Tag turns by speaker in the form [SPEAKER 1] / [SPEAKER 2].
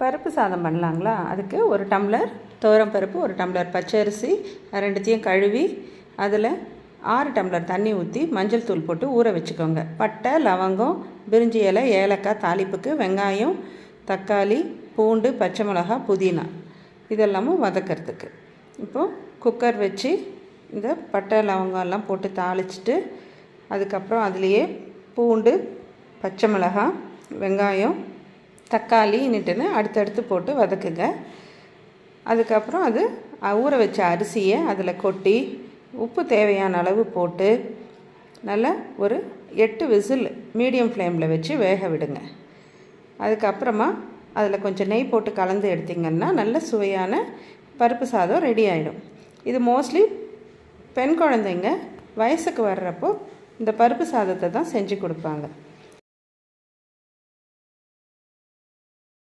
[SPEAKER 1] பருப்பு சாதம் பண்ணலாங்களா? அதுக்கு ஒரு டம்ளர் துவரம் பருப்பு, ஒரு டம்ளர் பச்சரிசி ரெண்டுத்தையும் கழுவி அதில் 6 டம்ளர் தண்ணி ஊற்றி மஞ்சள் தூள் போட்டு ஊற வச்சுக்கோங்க. பட்டை, லவங்கம், பிரிஞ்சி இலை, ஏலக்காய் தாளிப்புக்கு, வெங்காயம், தக்காளி, பூண்டு, பச்சை மிளகாய், புதினா இதெல்லாமும் வதக்கிறதுக்கு. இப்போது குக்கர் வச்சு இந்த பட்டை லவங்கம் எல்லாம் போட்டு தாளிச்சிட்டு அதுக்கப்புறம் அதுலேயே பூண்டு, பச்சை மிளகாய், வெங்காயம், தக்காளின்னுட்டுன்னு அடுத்தடுத்து போட்டு வதக்குங்க. அதுக்கப்புறம் அது ஊற வச்ச அரிசியை அதில் கொட்டி உப்பு தேவையான அளவு போட்டு நல்லா ஒரு 8 விசில் மீடியம் ஃப்ளேமில் வச்சு வேக விடுங்க. அதுக்கப்புறமா அதில் கொஞ்சம் நெய் போட்டு கலந்து எடுத்திங்கன்னா நல்ல சுவையான பருப்பு சாதம் ரெடி ஆகிடும். இது மோஸ்ட்லி பெண் குழந்தைங்க வயசுக்கு வர்றப்போ இந்த பருப்பு சாதத்தை தான் செஞ்சு கொடுப்பாங்க.